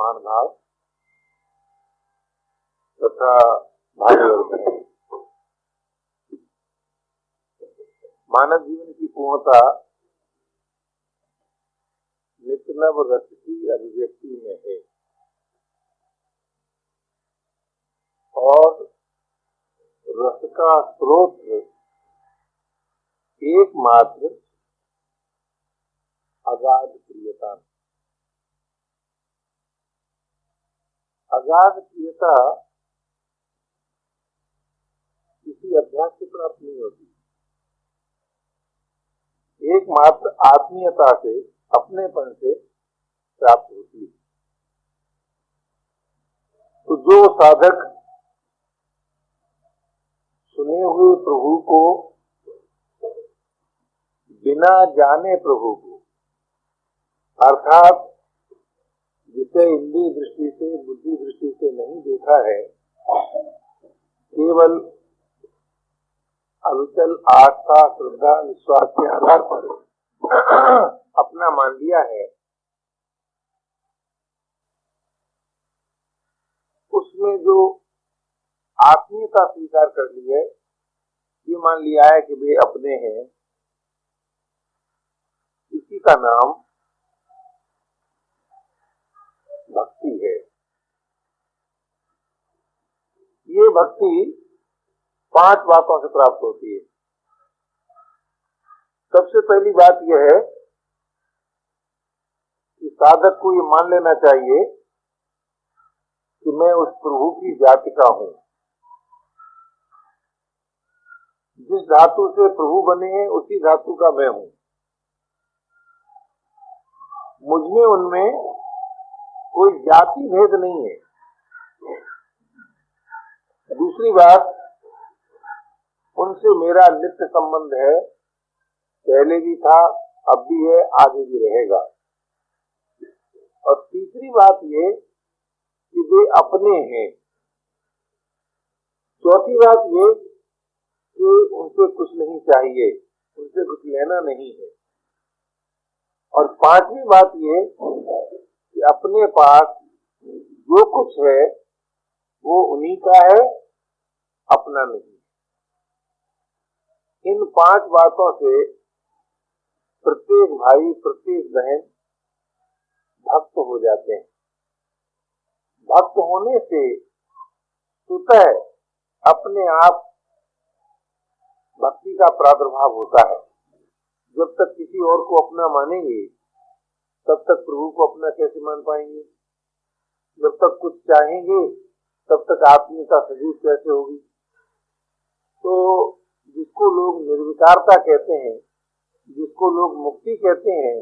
समान भाव तथा भावी अर्थ है। मानव जीवन की पूर्णता नित्य नव रस की अभिव्यक्ति में है और रस का स्रोत एकमात्र अगाध प्रियता। अगाध प्रियता किसी अभ्यास से प्राप्त नहीं होती, एकमात्र आत्मीयता से, अपनेपन से प्राप्त होती है। तो जो साधक सुने हुए प्रभु को बिना जाने प्रभु को, अर्थात जिसे इंद्रिय दृष्टि से, बुद्धि दृष्टि से नहीं देखा है, केवल अविचल आस्था, श्रद्धा, विश्वास के आधार पर अपना मान लिया है, उसमें जो आत्मीयता स्वीकार कर ली है, ये मान लिया है कि वे अपने हैं, इसी का नाम भक्ति है। ये भक्ति 5 बातों से प्राप्त होती है। सबसे पहली बात यह है कि साधक को ये मान लेना चाहिए कि मैं उस प्रभु की जाति का हूं। जिस धातु से प्रभु बने हैं उसी धातु का मैं हूं। मुझमें उनमें कोई जाति भेद नहीं है। दूसरी बात, उनसे मेरा नित्य संबंध है, पहले भी था, अब भी है, आगे भी रहेगा। और तीसरी बात ये कि वे अपने हैं। चौथी बात ये कि उनसे कुछ नहीं चाहिए, उनसे कुछ लेना नहीं है। और 5वीं बात ये कि अपने पास जो कुछ है वो उन्हीं का है, अपना नहीं। इन 5 बातों से प्रत्येक भाई, प्रत्येक बहन भक्त हो जाते हैं। भक्त होने से स्वतः अपने आप भक्ति का प्रादुर्भाव होता है। जब तक किसी और को अपना मानेंगे तब तक प्रभु को अपना कैसे मान पाएंगे? जब तक कुछ चाहेंगे तब तक आत्मीयता सजीव कैसे होगी? तो जिसको लोग निर्विकारता कहते हैं, जिसको लोग मुक्ति कहते हैं,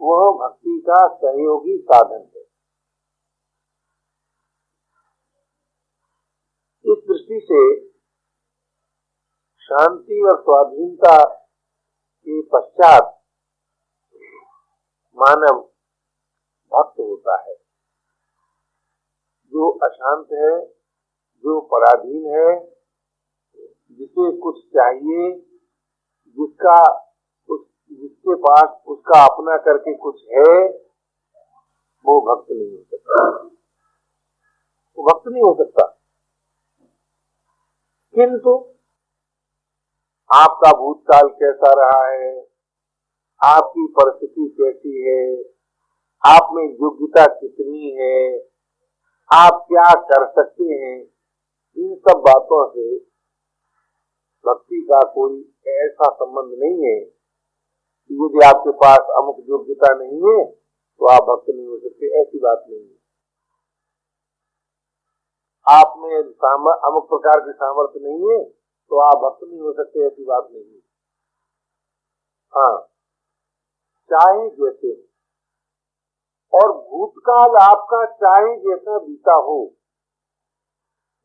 वह भक्ति का सहयोगी साधन है। इस दृष्टि से शांति और स्वाधीनता के पश्चात मानव भक्त होता है। जो अशांत है, जो पराधीन है, जिसे कुछ चाहिए, जिसके पास उसका अपना करके कुछ है, वो भक्त नहीं हो सकता। वो भक्त नहीं हो सकता। किंतु आपका भूतकाल कैसा रहा है, आपकी परिस्थिति कैसी है, आप में योग्यता कितनी है, आप क्या कर सकते हैं, इन सब बातों से भक्ति का कोई ऐसा संबंध नहीं है कि यदि आपके पास अमुक योग्यता नहीं है तो आप भक्त नहीं हो सकते। ऐसी बात नहीं है। आप में अमुक प्रकार की सामर्थ्य नहीं है तो आप भक्त नहीं हो सकते, ऐसी बात नहीं है। हाँ, चाहे जैसे, और भूतकाल आपका चाहे जैसा बीता हो,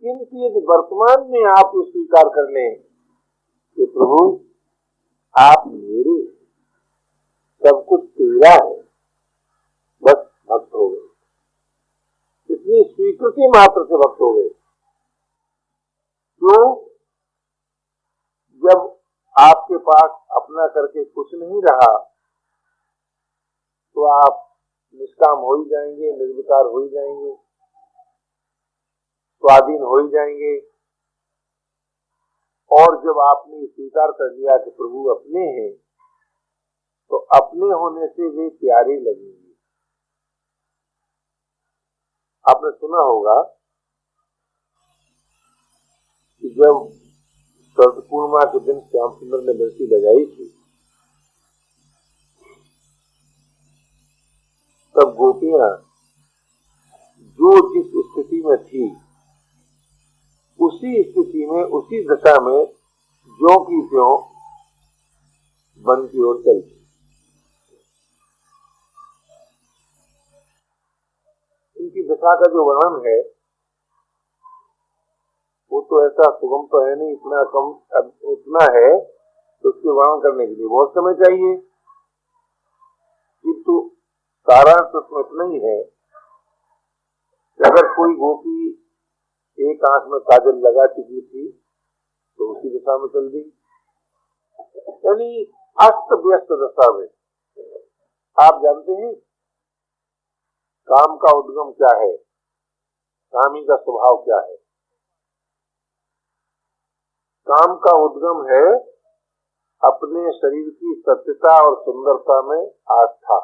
किंतु यदि वर्तमान में आप स्वीकार कर लें कि प्रभु आप मेरे, सब कुछ तेरा है, बस भक्त हो गए। इतनी स्वीकृति मात्र से भक्त हो गए। क्यों? जब आपके पास अपना करके कुछ नहीं रहा तो आप निष्काम हो ही जाएंगे, निर्विकार हो ही जाएंगे, स्वाधीन हो ही जाएंगे। और जब आपने स्वीकार कर लिया कि प्रभु अपने हैं, तो अपने होने से वे प्यारे लगेंगे। आपने सुना होगा कि जब शरद पूर्णिमा के दिन श्याम सुंदर ने बंसी बजाई थी, तब गोपियां जो जिस स्थिति में थी, उसी स्थिति में, उसी दशा में ज्यों की त्यों वन की ओर चलती। इनकी दशा का जो वर्णन है वो तो ऐसा सुगम तो है नहीं, इतना कम, इतना है तो उसके वर्णन करने के लिए बहुत समय चाहिए। किंतु सारांश उसमें इतना ही है कि अगर कोई गोपी एक आंख में काजल लगा चुकी थी तो उसी दिशा में चल दी, यानी अस्त व्यस्त दशा में। आप जानते हैं काम का उद्गम क्या है, कामी का स्वभाव क्या है? काम का उद्गम है अपने शरीर की सत्यता और सुंदरता में आस्था,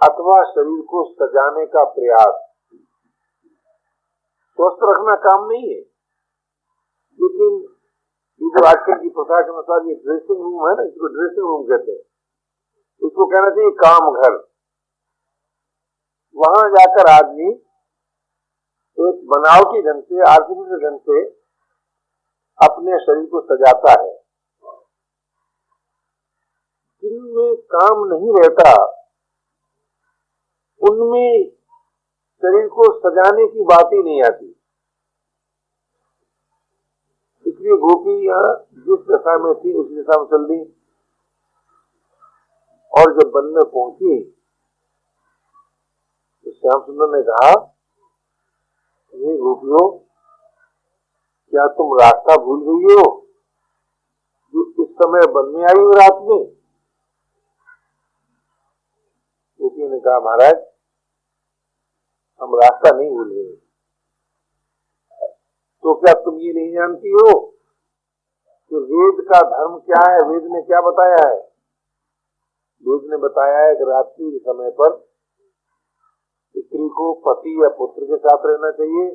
अथवा शरीर को सजाने का प्रयास। स्वस्थ रखना काम नहीं है, लेकिन ये जो आजकल की प्रथा के अनुसार ये ड्रेसिंग रूम है ना, इसको ड्रेसिंग रूम कहते हैं, इसको कहना चाहिए काम घर। वहां जाकर आदमी एक बनावटी ढंग से, आर्टिफिशियल ढंग से अपने शरीर को सजाता है। जिनमें काम नहीं रहता उनमें शरीर को सजाने की बात ही नहीं आती। इसलिए गोपियां जिस दशा में थी उसी दिशा में चल दी। और जब वन में पहुंची तो श्याम सुंदर ने कहा, ये गोपियों, क्या तुम रास्ता भूल गई हो जो इस समय वन में आई हो रात में? गोपियों ने कहा, महाराज हम रास्ता नहीं भूल गए। तो क्या तुम ये नहीं जानती हो कि वेद का धर्म क्या है? वेद ने क्या बताया है? वेद ने बताया है कि रात्रि के समय पर स्त्री को पति या पुत्र के साथ रहना चाहिए।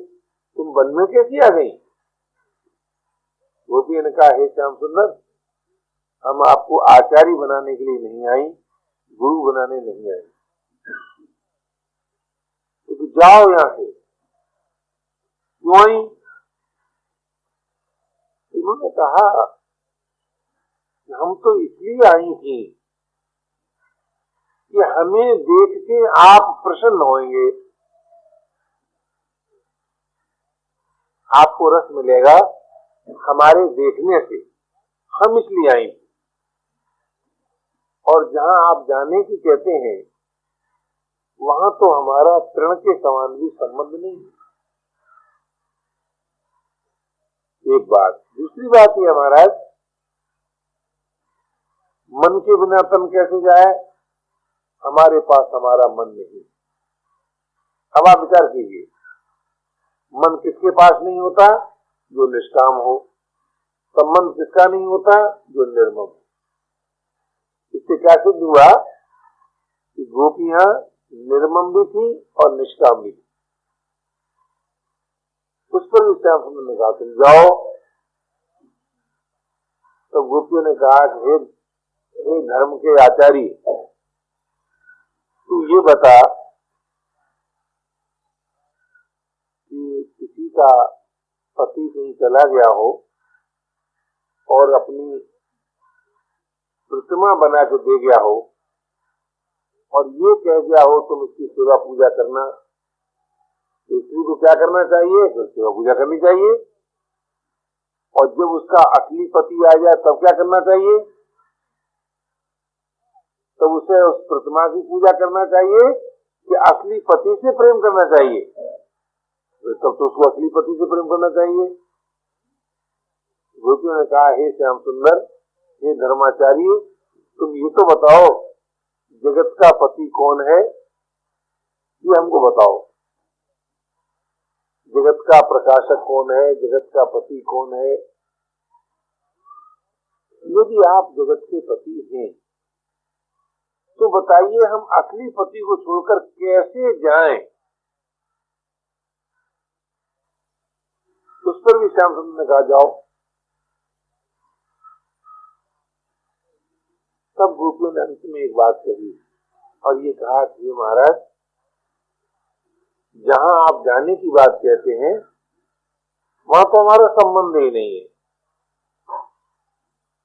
तुम वन में कैसी आ गई? गोपियों ने कहा, हे श्याम सुंदर, हम आपको आचार्य बनाने के लिए नहीं आई, गुरु बनाने नहीं आई, तो जाओ यहां से। क्यों आई? उन्होंने कहा, हम तो इसलिए आई थी कि हमें देख के आप प्रसन्न होंगे, आपको रस मिलेगा हमारे देखने से, हम इसलिए आई। और जहां आप जाने की कहते हैं वहां तो हमारा तृण के समान भी संबंध नहीं। एक बात। दूसरी बात यह महाराज, मन के बिना तन कैसे जाए? हमारे पास हमारा मन नहीं। अब आप विचार कीजिए, मन किसके पास नहीं होता? जो निष्काम हो। तब मन किसका नहीं होता? जो निर्मम हो। इससे क्या सिद्ध हुआ कि गोपियां निर्मम भी थी और निष्काम भी थी। उस पर भी श्याम सुंदर ने कहा, तुम जाओ। तो गोपियों ने कहा, हे धर्म के आचार्य, तू ये बता कि किसी का पति कहीं चला गया हो और अपनी प्रतिमा बना के दे गया हो और ये कह गया हो तुम इसकी सेवा पूजा करना, तो स्त्री को क्या करना चाहिए? तो सेवा पूजा करनी चाहिए। और जब उसका असली पति आ जाए तब क्या करना चाहिए? तब उसे उस प्रतिमा की पूजा करना चाहिए कि असली पति से प्रेम करना चाहिए? तब तो उसको असली पति से प्रेम करना चाहिए। गोपियों ने कहा, हे श्याम सुंदर, हे धर्माचार्य, तुम ये तो बताओ जगत का पति कौन है ये हमको बताओ, जगत का प्रकाशक कौन है, जगत का पति कौन है? यदि आप जगत के पति हैं तो बताइए हम असली पति को छोड़कर कैसे जाएं? उस पर भी श्याम सुंदर ने कहा जाओ। तब गोपियों ने अंत में एक बात कही और ये कहा कि महाराज, जहां आप जाने की बात कहते हैं वहां तो हमारा संबंध ही नहीं है,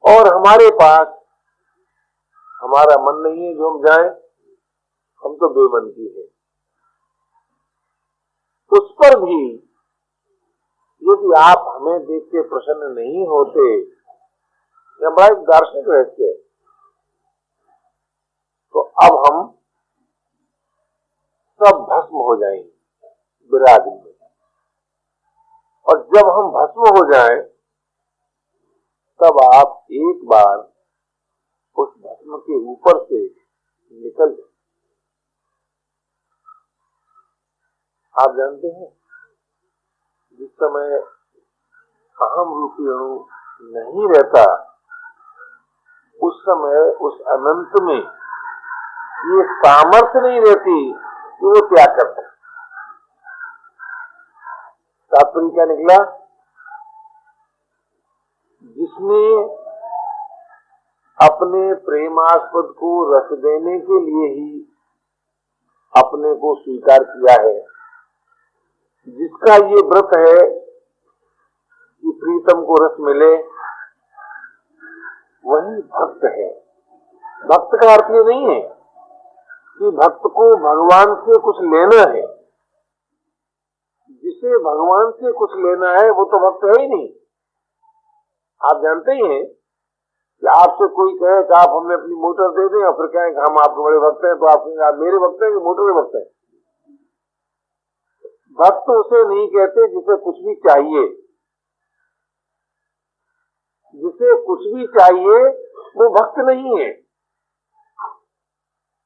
और हमारे पास हमारा मन नहीं है जो हम जाएं, हम तो बेमन की है। उस पर भी यदि आप हमें देख के प्रसन्न नहीं होते, या बड़ा एक दार्शनिक रहस्य है, तो अब हम सब भस्म हो जाएंगे विराग में, और जब हम भस्म हो जाएं तब आप एक बार उस भस्म के ऊपर से निकल जाए। आप जानते हैं, जिस समय अहम रूपी अणु नहीं रहता, उस समय उस अनंत में ये सामर्थ्य नहीं रहती कि वो त्याग करता। तात्पर्य क्या निकला? जिसने अपने प्रेमास्पद को रस देने के लिए ही अपने को स्वीकार किया है, जिसका ये व्रत है कि प्रीतम को रस मिले, वही भक्त है। भक्त का अर्थ ये नहीं है कि भक्त को भगवान से कुछ लेना है। जिसे भगवान से कुछ लेना है वो तो भक्त है ही नहीं। आप जानते ही हैं कि आपसे कोई कहे कि आप हमें अपनी मोटर दे दें, और फिर कहें कि हम आपके बड़े भक्त हैं, तो आप कहेंगे आप मेरे भक्त हैं कि मोटर के भक्त हैं? भक्त उसे नहीं कहते जिसे कुछ भी चाहिए। जिसे कुछ भी चाहिए वो भक्त नहीं है।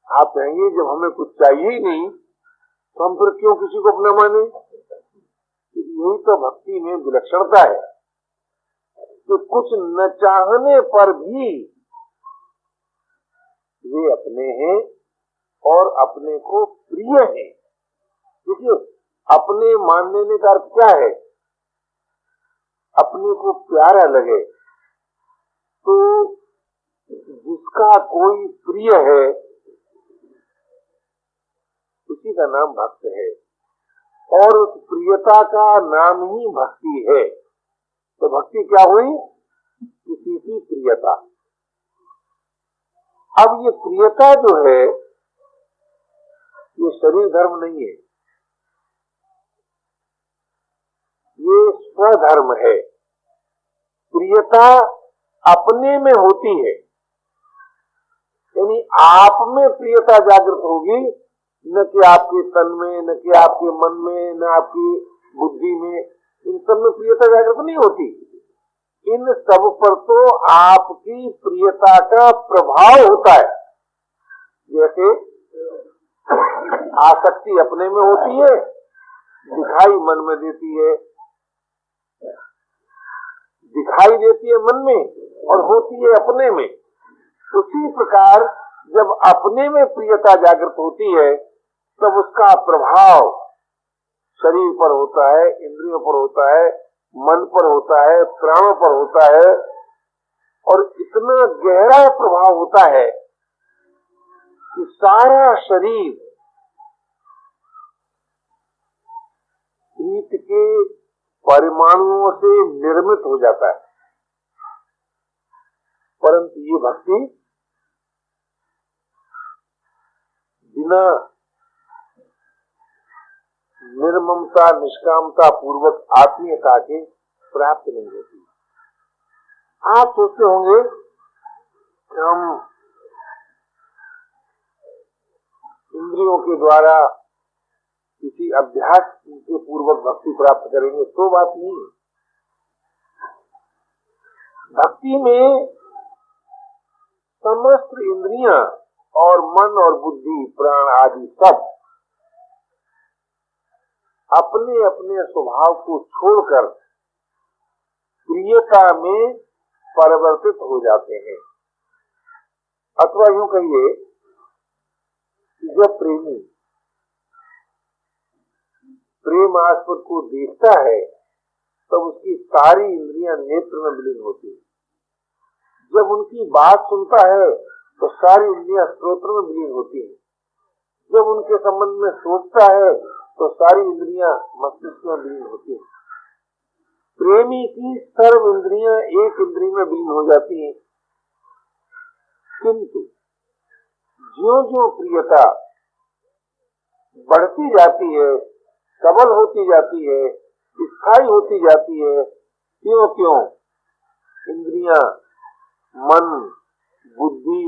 आप कहेंगे जब हमें कुछ चाहिए ही नहीं तो हम फिर क्यों किसी को अपना माने? यही तो भक्ति में विलक्षणता है कि कुछ न चाहने पर भी वे अपने हैं और अपने को प्रिय हैं। देखिए, अपने मानने का अर्थ क्या है? अपने को प्यारा लगे। तो जिसका कोई प्रिय है उसी का नाम भक्त है, और उस प्रियता का नाम ही भक्ति है। तो भक्ति क्या हुई? किसी की प्रियता। अब ये प्रियता जो है ये शरीर धर्म नहीं है, ये स्वधर्म है। प्रियता अपने में होती है, यानी आप में प्रियता जागृत होगी, न कि आपके तन में, न कि आपके मन में, न आपकी बुद्धि में। इन सब में प्रियता जागृत नहीं होती। इन सब पर तो आपकी प्रियता का प्रभाव होता है। जैसे आसक्ति अपने में होती है, दिखाई मन में देती है, दिखाई देती है मन में और होती है अपने में। उसी प्रकार जब अपने में प्रियता जागृत होती है तब उसका प्रभाव शरीर पर होता है, इंद्रियों पर होता है, मन पर होता है, प्राणों पर होता है, और इतना गहरा प्रभाव होता है कि सारा शरीर प्रीत के परमाणुओं से निर्मित हो जाता है। परंतु ये भक्ति बिना निर्ममता निष्कामता पूर्वक आत्मीयता के प्राप्त नहीं होती। आप सोचते होंगे कि हम इंद्रियों के द्वारा किसी अभ्यास के पूर्वक भक्ति प्राप्त करेंगे, तो बात नहीं। भक्ति में समस्त इंद्रियां और मन और बुद्धि प्राण आदि सब अपने अपने स्वभाव को छोड़कर प्रियता में परिवर्तित हो जाते हैं। अथवा यूं कहिए, जब प्रेमी प्रेमास्पद को देखता है तब उसकी सारी इंद्रियां नेत्र में विलीन होती है। जब उनकी बात सुनता है तो सारी इंद्रियां श्रोत्र में विलीन होती है। जब उनके संबंध में सोचता है तो सारी इंद्रियां मस्तिष्क में विलीन होती है। प्रेमी की सर्व इंद्रियां एक इंद्रिय में विलीन हो जाती हैं। किंतु ज्यों ज्यों प्रियता बढ़ती जाती है, सबल होती जाती है, स्थायी होती जाती है, त्यों त्यों इंद्रियां, मन, बुद्धि,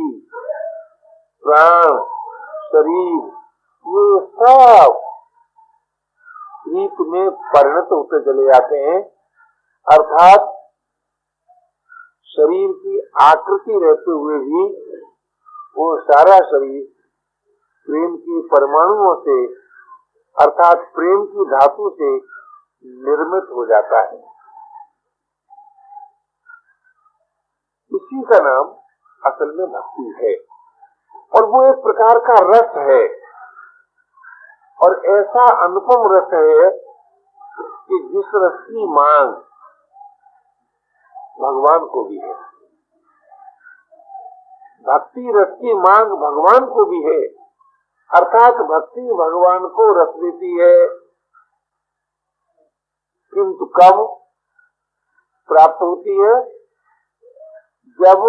प्राण, शरीर, ये सब प्रीत में परिणत होते चले जाते हैं। अर्थात शरीर की आकृति रहते हुए भी वो सारा शरीर प्रेम के परमाणुओं से, अर्थात प्रेम की धातु से निर्मित हो जाता है। इसी का नाम असल में भक्ति है और वो एक प्रकार का रस है और ऐसा अनुपम रस है कि जिस रस की मांग भगवान को भी है। भक्ति रस की मांग भगवान को भी है, अर्थात भक्ति भगवान को रस देती है। किंतु कब प्राप्त होती है? जब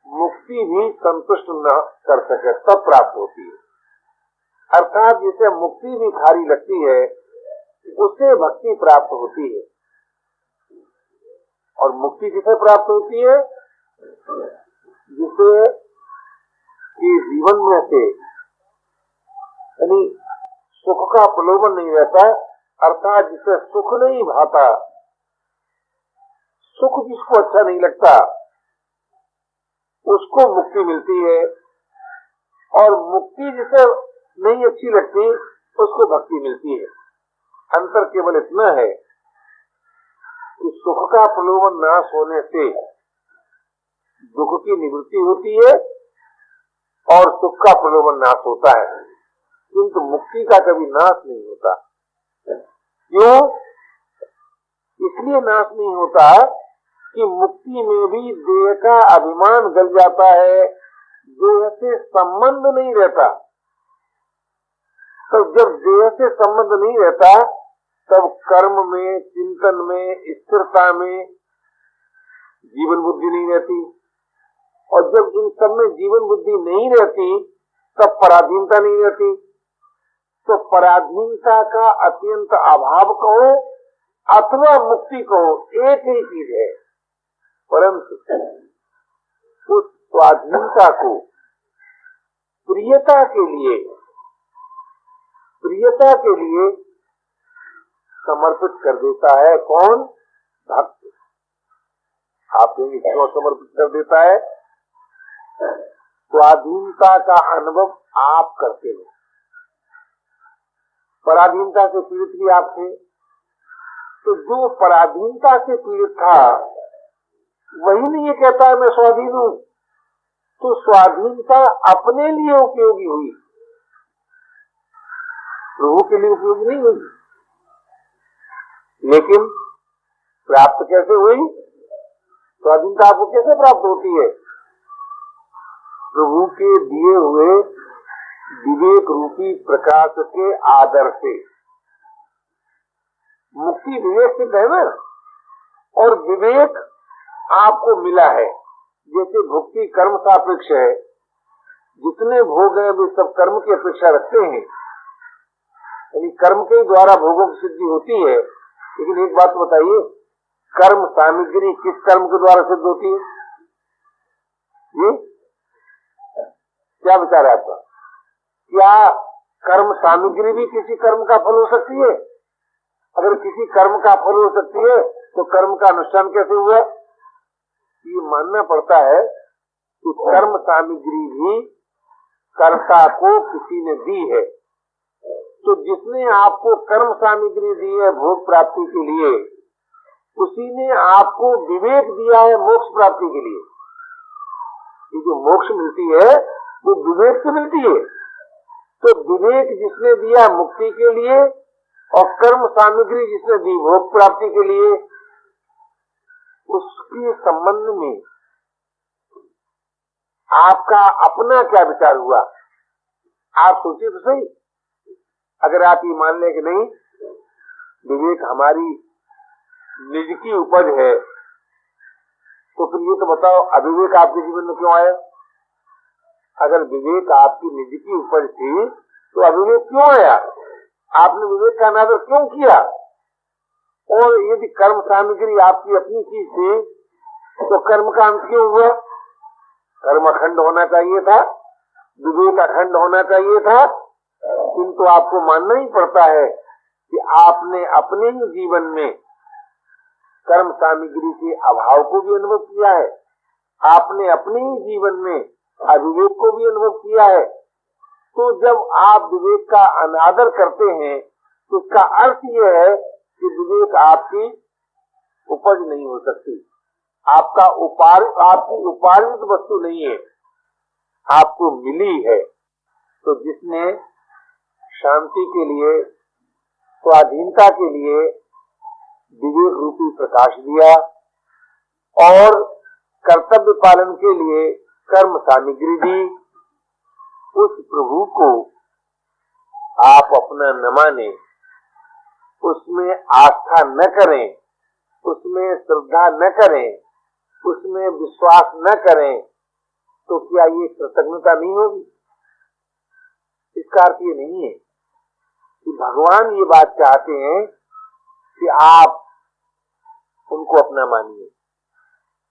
मुक्ति भी संतुष्ट न कर सके तब प्राप्त होती है। अर्थात जिसे मुक्ति भी खारी लगती है उससे भक्ति प्राप्त होती है। और मुक्ति किसे प्राप्त होती है? जिसे कि जीवन में से यानी सुख का प्रलोभन नहीं रहता, अर्थात जिसे सुख नहीं भाता, सुख जिसको अच्छा नहीं लगता उसको मुक्ति मिलती है, और मुक्ति जिसे नहीं अच्छी लगती उसको भक्ति मिलती है। अंतर केवल इतना है कि सुख का प्रलोभन नाश होने से दुख की निवृत्ति होती है और सुख का प्रलोभन नाश होता है, किंतु मुक्ति का कभी नाश नहीं होता। क्यों? इसलिए नाश नहीं होता कि मुक्ति में भी देह का अभिमान गल जाता है, देह से संबंध नहीं रहता। तो जब देह से संबंध नहीं रहता तब कर्म में, चिंतन में, स्थिरता में जीवन बुद्धि नहीं रहती, और जब इन सब में जीवन बुद्धि नहीं रहती तब पराधीनता नहीं रहती। तो पराधीनता का अत्यंत अभाव कहो अथवा मुक्ति कहो, एक ही चीज है, परंतु उस स्वाधीनता को प्रियता के लिए समर्पित कर देता है। कौन? भक्त। आप क्यों समर्पित कर देता है? स्वाधीनता का अनुभव आप करते हो। पराधीनता से पीड़ित भी आप थे, तो जो पराधीनता से पीड़ित था वही नहीं ये कहता है मैं स्वाधीन हूं, तो स्वाधीनता अपने लिए उपयोगी हुई, प्रभु के लिए उपयोगी नहीं हुई। लेकिन प्राप्त कैसे हुई? स्वाधीनता आपको कैसे प्राप्त होती है? प्रभु के दिए हुए विवेक रूपी प्रकाश के आदर से। मुक्ति विवेक से है ना, और विवेक आपको मिला है। जैसे भुक्ति कर्म सापेक्ष है, जितने भोग हैं वे सब कर्म की अपेक्षा रखते हैं, यानी कर्म के द्वारा भोगों की सिद्धि होती है। लेकिन एक बात बताइए, कर्म सामग्री किस कर्म के द्वारा सिद्ध होती है? ये क्या विचार है आपका? क्या कर्म सामग्री भी किसी कर्म का फल हो सकती है? अगर किसी कर्म का फल हो सकती है तो कर्म का अनुष्ठान कैसे हुआ? ये मानना पड़ता है कि कर्म सामग्री भी कर्ता को किसी ने दी है, तो जिसने आपको कर्म सामग्री दी है भोग प्राप्ति के लिए, उसी ने आपको विवेक दिया है मोक्ष प्राप्ति के लिए। ये जो मोक्ष मिलती है वो विवेक से मिलती है। तो विवेक जिसने दिया मुक्ति के लिए और कर्म सामग्री जिसने दी भोग प्राप्ति के लिए, उसके संबंध में आपका अपना क्या विचार हुआ? आप सोचिए तो सही। अगर आप ये मान लें कि नहीं, विवेक हमारी निज की उपज है, तो फिर ये तो बताओ अविवेक आपके जीवन में क्यों आया? अगर विवेक आपकी निज की उपज थी तो अविवेक क्यों आया? आपने विवेक का अनादर क्यों किया? और यदि कर्म सामग्री आपकी अपनी चीज थी तो कर्म का अंत क्यों हुआ? कर्म अखंड होना चाहिए था, विवेक अखंड होना चाहिए था, किंतु आपको मानना ही पड़ता है कि आपने अपने ही जीवन में कर्म सामग्री के अभाव को भी अनुभव किया है, आपने अपने ही जीवन में अविवेक को भी अनुभव किया है। तो जब आप विवेक का अनादर करते हैं तो इसका अर्थ यह है कि विवेक आपकी उपज नहीं हो सकती, आपकी उपार्जित वस्तु नहीं है, आपको मिली है। तो जिसने शांति के लिए, स्वाधीनता के लिए विवेक रूपी प्रकाश दिया और कर्तव्य पालन के लिए कर्म सामग्री दी, उस प्रभु को आप अपना न माने, उसमें आस्था न करें, उसमें श्रद्धा न करें, उसमें विश्वास न करें, तो क्या ये कृतज्ञता नहीं होगी? इसका अर्थ ये नहीं है कि भगवान ये बात चाहते हैं कि आप उनको अपना मानिए,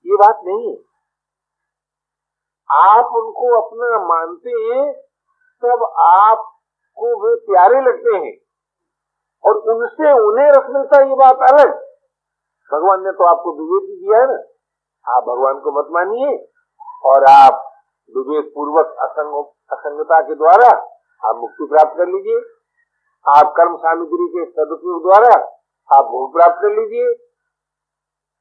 ये बात नहीं है। आप उनको अपना मानते हैं तब आपको वे प्यारे लगते हैं और उनसे उन्हें रस मिलता है, ये बात अलग। भगवान ने तो आपको विवेक दिया है ना, आप भगवान को मत मानिए और आप विवेक पूर्वक असंगता के द्वारा आप मुक्ति प्राप्त कर लीजिए, आप कर्म सामग्री के सदुपयोग द्वारा आप भोग प्राप्त कर लीजिए,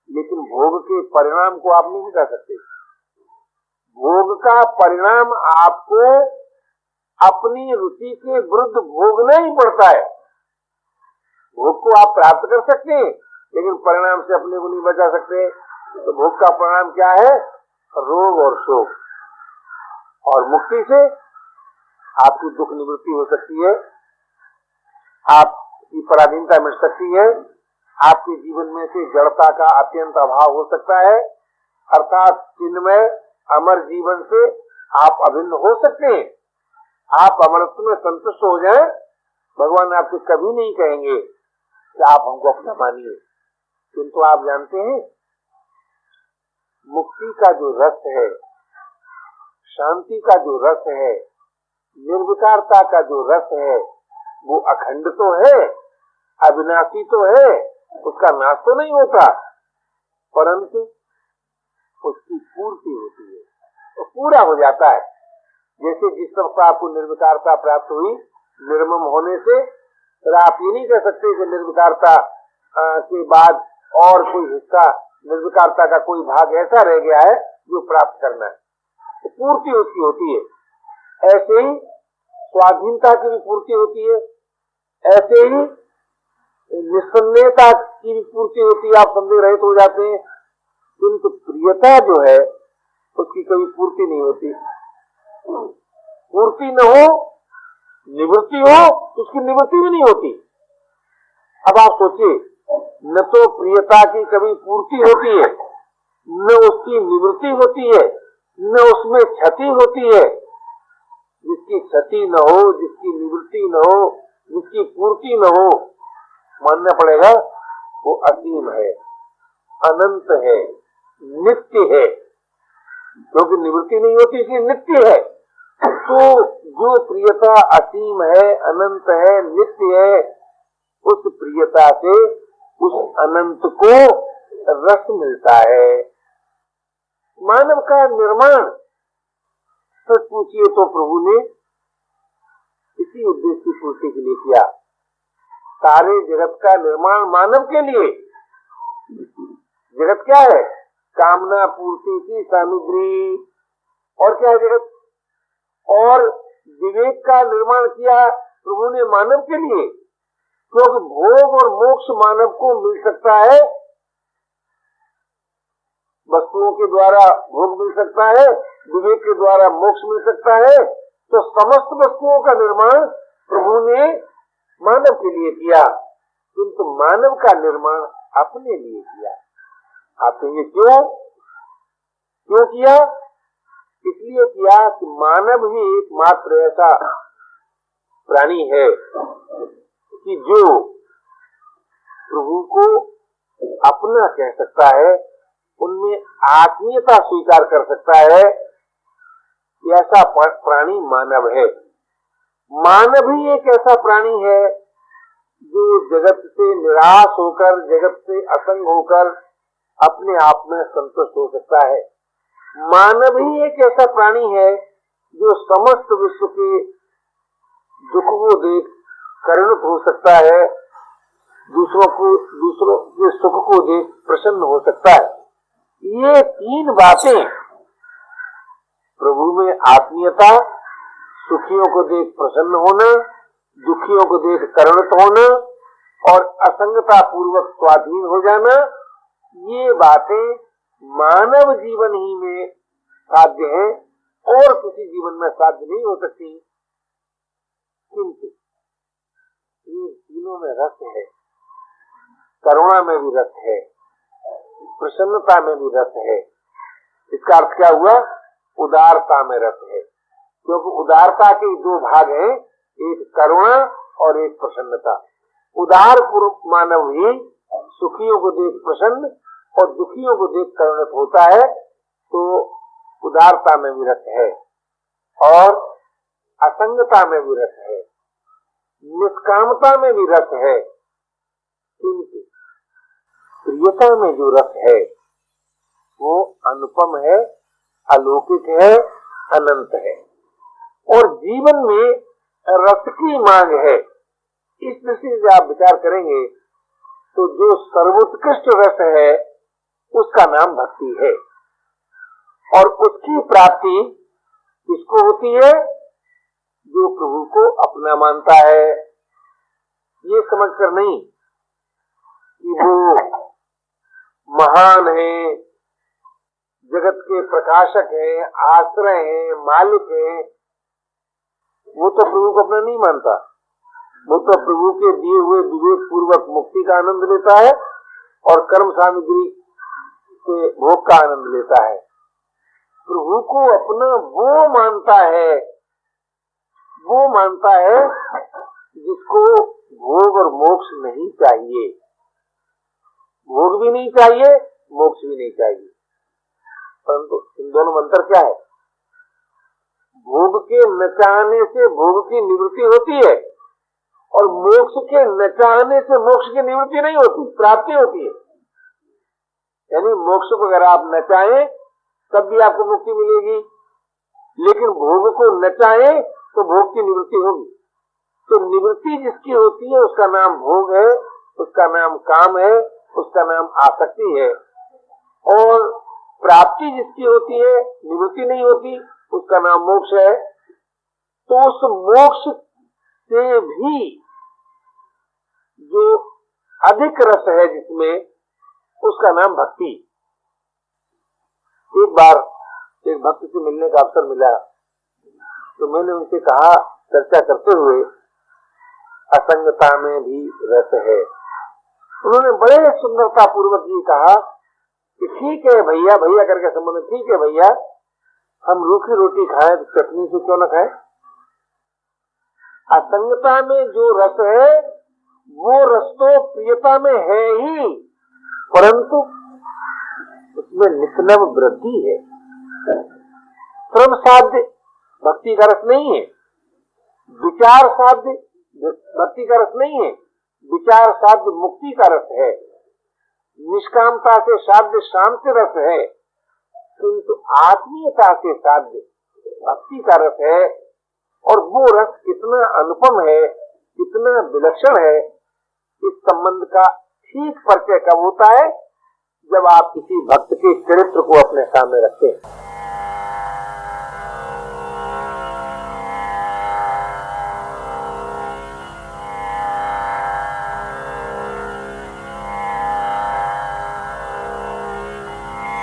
लेकिन भोग के परिणाम को आप नहीं कर सकते। भोग का परिणाम आपको अपनी रुचि के विरुद्ध भोगना ही पड़ता है। भोग को आप प्राप्त कर सकते हैं लेकिन परिणाम से अपने को नहीं बचा सकते। तो भोग का परिणाम क्या है? रोग और शोक। और मुक्ति से आपकी दुख निवृत्ति हो सकती है, आपकी पराधीनता मिट सकती है, आपके जीवन में से जड़ता का अत्यंत अभाव हो सकता है, अर्थात चिन्मय अमर जीवन से आप अभिन्न हो सकते हैं। आप अमरत्व में संतुष्ट हो जाएं, भगवान आपसे कभी नहीं कहेंगे कि आप हमको अपना मानिए। किंतु आप जानते हैं, मुक्ति का जो रस है, शांति का जो रस है, निर्विकारता का जो रस है, वो अखंड तो है, अविनाशी तो है, उसका नाश तो नहीं होता, परंतु उसकी पूर्ति होती है, तो पूरा हो जाता है। जैसे जिस वक्त आपको निर्विकारता प्राप्त हुई निर्मम होने से, फिर आप ये नहीं कह सकते कि निर्विकारता के बाद और कोई हिस्सा, निर्विकारता का कोई भाग ऐसा रह गया है जो प्राप्त करना है, तो पूर्ति उसकी होती है। ऐसे ही स्वाधीनता की भी पूर्ति होती है, ऐसे ही निस्संदेहता की भी पूर्ति होती है, आप संदेह रहित हो जाते हैं। किंतु प्रियता जो है उसकी कभी पूर्ति नहीं होती। पूर्ति न हो, निवृत्ति हो, उसकी निवृत्ति भी नहीं होती। अब आप सोचिए, न तो प्रियता की कभी पूर्ति होती है, न उसकी निवृत्ति होती है, न उसमें क्षति होती है। जिसकी क्षति न हो, जिसकी निवृत्ति न हो, जिसकी पूर्ति न हो, मानना पड़ेगा वो असीम है, अनंत है, नित्य है। क्योंकि निवृत्ति नहीं होती, इसलिए नित्य है। तो जो प्रियता असीम है, अनंत है, नित्य है, उस प्रियता से उस अनंत को रस मिलता है। मानव का निर्माण सच पूछिए तो प्रभु ने इसी उद्देश्य की पूर्ति के लिए किया। सारे जगत का निर्माण मानव के लिए। जगत क्या है? कामना पूर्ति की सामग्री। और क्या है जगत? और विवेक का निर्माण किया प्रभु ने मानव के लिए, क्योंकि भोग और मोक्ष मानव को मिल सकता है। वस्तुओं के द्वारा भोग मिल सकता है, विवेक के द्वारा मोक्ष मिल सकता है। तो समस्त वस्तुओं का निर्माण प्रभु ने मानव के लिए किया, किंतु मानव का निर्माण अपने लिए किया। आप कहेंगे क्यों? क्यों किया? इसलिए किया कि मानव ही एकमात्र ऐसा प्राणी है कि जो प्रभु को अपना कह सकता है, उनमें आत्मीयता स्वीकार कर सकता है। ऐसा प्राणी मानव है। मानव ही एक ऐसा प्राणी है जो जगत से निराश होकर, जगत से असंग होकर अपने आप में संतुष्ट हो सकता है। मानव ही एक ऐसा प्राणी है जो समस्त विश्व के दुख को देख करुणित हो सकता है, दूसरों के सुख को देख प्रसन्न हो सकता है। ये तीन बातें, प्रभु में आत्मीयता, सुखियों को देख प्रसन्न होना, दुखियों को देख करुणित होना और असंगता पूर्वक स्वाधीन हो जाना, ये बातें मानव जीवन ही में साध्य है और किसी जीवन में साध्य नहीं हो सकती। किंतु ये तीनों में रस है। करुणा में भी रस है, प्रसन्नता में भी रस है। इसका अर्थ क्या हुआ? उदारता में रस है, क्योंकि उदारता के दो भाग हैं, एक करुणा और एक प्रसन्नता। उदार पूर्व मानव ही सुखियों को देख प्रसन्न और दुखियों को देख करुणित होता है। तो उदारता में भी रस है और असंगता में भी रस है, निष्कामता में भी रस है। किंतु प्रियता में जो रस है वो अनुपम है, अलौकिक है, अनंत है। और जीवन में रस की मांग है। इस दृष्टि से आप विचार करेंगे तो जो सर्वोत्कृष्ट रस है उसका नाम भक्ति है। और उसकी प्राप्ति किसको होती है? जो प्रभु को अपना मानता है। ये समझकर नहीं कि वो महान है, जगत के प्रकाशक हैं, आश्रय हैं, मालिक हैं, वो तो प्रभु को अपना नहीं मानता। वो तो प्रभु के दिए हुए विवेक पूर्वक मुक्ति का आनंद लेता है और कर्म सामग्री से भोग का आनंद लेता है। प्रभु को अपना वो मानता है जिसको भोग और मोक्ष नहीं चाहिए। भोग भी नहीं चाहिए, मोक्ष भी नहीं चाहिए। परंतु इन दोनों में अंतर क्या है? भोग के न चाहने से भोग की निवृत्ति होती है और मोक्ष के न चाहने से मोक्ष की निवृत्ति नहीं होती, प्राप्ति होती है। यानी मोक्ष को अगर आप न चाहें तब भी आपको मुक्ति मिलेगी, लेकिन भोग को न चाहें तो भोग की निवृत्ति होगी। तो निवृत्ति जिसकी होती है उसका नाम भोग है, उसका नाम काम है, उसका नाम आसक्ति है। और प्राप्ति जिसकी होती है, निवृत्ति नहीं होती, उसका नाम मोक्ष है। तो उस मोक्ष से भी जो अधिक रस है जिसमें, उसका नाम भक्ति। एक बार एक भक्त से मिलने का अवसर मिला तो मैंने उनसे कहा, चर्चा करते हुए, असंगता में भी रस है। उन्होंने बड़े सुंदरता पूर्वक ये कहा कि ठीक है भैया, भैया करके संबंध, ठीक है भैया, हम रूखी रोटी खाएं तो चटनी से क्यों न खाएं? असंगता में जो रस है वो रस तो प्रियता में है ही, परंतु उसमें नित्य वृद्धि है। श्रम साध्य भक्ति का रस नहीं है, विचार साध्य भक्ति का रस नहीं है, विचार साध्य मुक्ति का रस है, निष्कामता से साध्य शांति रस है, किंतु आत्मीयता से साध्य भक्ति का रस है। और वो रस कितना अनुपम है, कितना विलक्षण है, इस संबंध का ठीक परिचय कब होता है? जब आप किसी भक्त के चरित्र को अपने सामने रखते हैं।